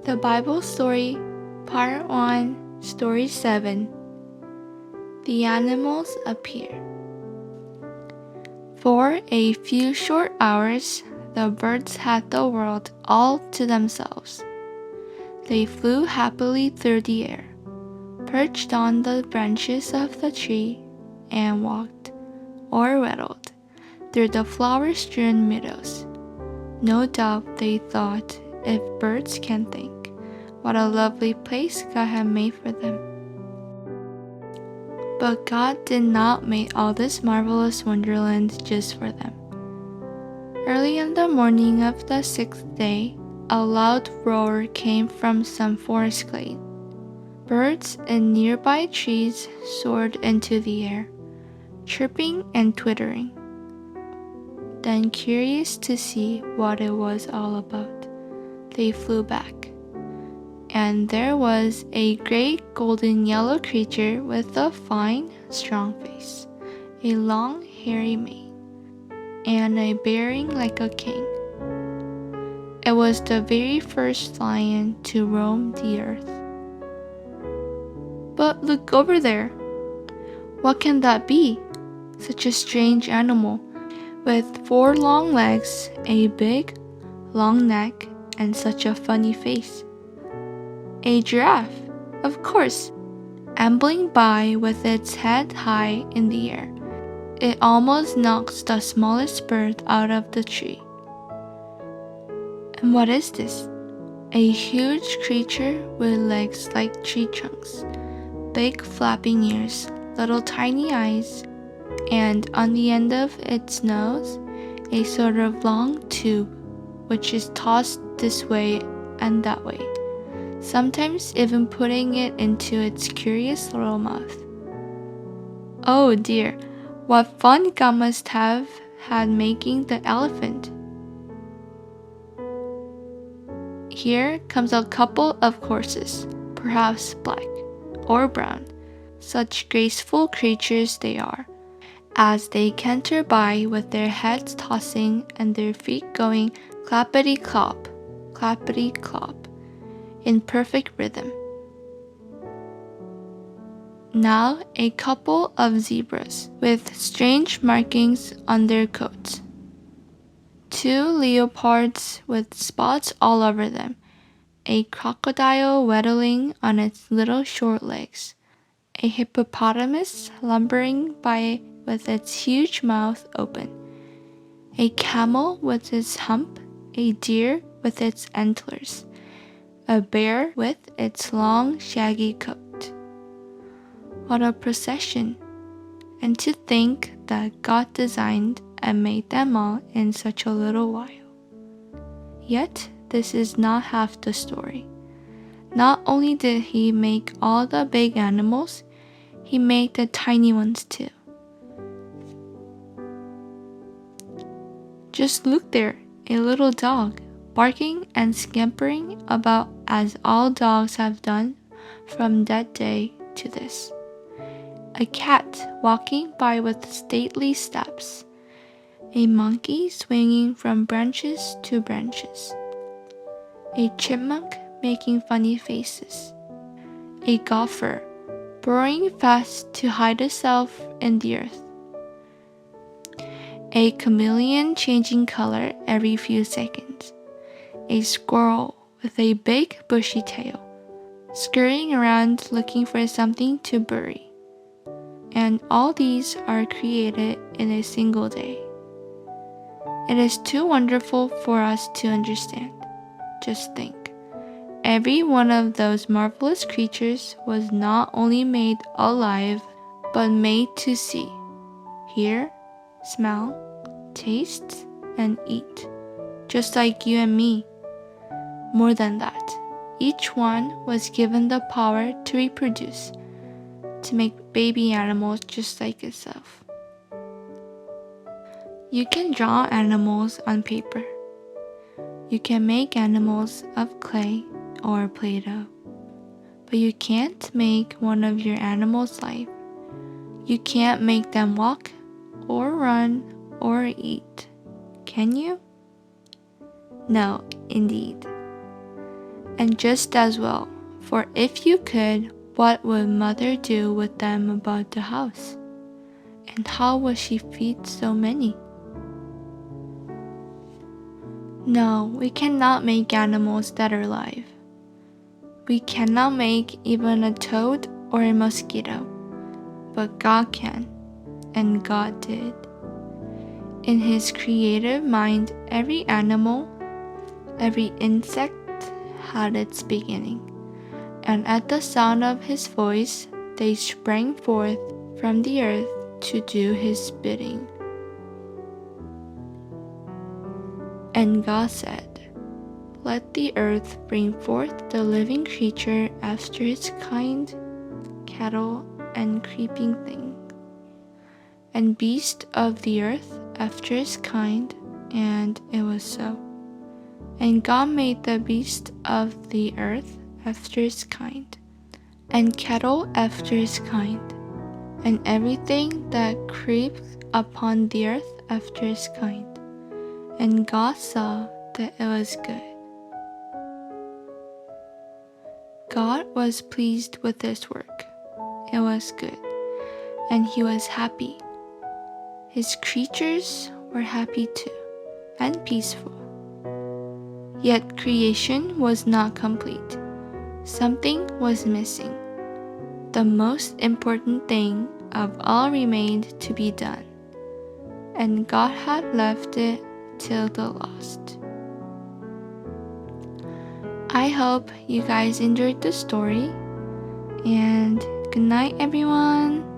The Bible Story, Part 1, Story 7. The Animals Appear. For a few short hours, the birds had the world all to themselves. They flew happily through the air, perched on the branches of the tree, and walked, or rattled, through the flower-strewn meadows. No doubt they thought, if birds can think, what a lovely place God had made for them. But God did not make all this marvelous wonderland just for them. Early in the morning of the 6th day, a loud roar came from some forest glade. Birds in nearby trees soared into the air, chirping and twittering. Then, curious to see what it was all about, they flew back. And there was a great golden yellow creature with a fine, strong face, a long, hairy mane, and a bearing like a king. It was the very first lion to roam the earth. But look over there! What can that be? Such a strange animal, with 4 long legs, a big, long neck, and such a funny face. A giraffe, of course, ambling by with its head high in the air. It almost knocks the smallest bird out of the tree. And what is this? A huge creature with legs like tree trunks, big flapping ears, little tiny eyes, and on the end of its nose, a sort of long tube which is tossed this way and that way, sometimes even putting it into its curious little mouth. Oh dear, what fun God must have had making the elephant. Here comes a couple of horses, perhaps black or brown, such graceful creatures they are, as they canter by with their heads tossing and their feet going clappity-clop, clappity-clop, in perfect rhythm. Now a couple of zebras with strange markings on their coats. 2 leopards with spots all over them. A crocodile waddling on its little short legs. A hippopotamus lumbering by with its huge mouth open. A camel with its hump. A deer with its antlers. A bear with its long, shaggy coat. What a procession! And to think that God designed and made them all in such a little while. Yet, this is not half the story. Not only did He make all the big animals, He made the tiny ones too. Just look there, a little dog, barking and scampering about as all dogs have done from that day to this. A cat walking by with stately steps. A monkey swinging from branches to branches. A chipmunk making funny faces. A gopher burrowing fast to hide itself in the earth. A chameleon changing color every few seconds. A squirrel with a big bushy tail, scurrying around looking for something to bury. And all these are created in a single day. It is too wonderful for us to understand. Just think. Every one of those marvelous creatures was not only made alive, but made to see, hear, smell, taste, and eat, just like you and me. More than that, each one was given the power to reproduce, to make baby animals just like itself. You can draw animals on paper. You can make animals of clay or Play-Doh. But you can't make one of your animals live. You can't make them walk or run or eat. Can you? No, indeed. And just as well, for if you could, what would mother do with them about the house? And how would she feed so many? No, we cannot make animals that are alive. We cannot make even a toad or a mosquito, but God can, and God did. In His creative mind, every animal, every insect had its beginning, and at the sound of His voice, they sprang forth from the earth to do His bidding. And God said, "Let the earth bring forth the living creature after its kind, cattle and creeping thing, and beast of the earth after its kind," and it was so. And God made the beast of the earth after its kind, and cattle after its kind, and everything that creeps upon the earth after its kind. And God saw that it was good. God was pleased with His work. It was good, and He was happy. His creatures were happy too, and peaceful. Yet creation was not complete. Something was missing. The most important thing of all remained to be done, and God had left it till the last. I hope you guys enjoyed the story, and good night, everyone.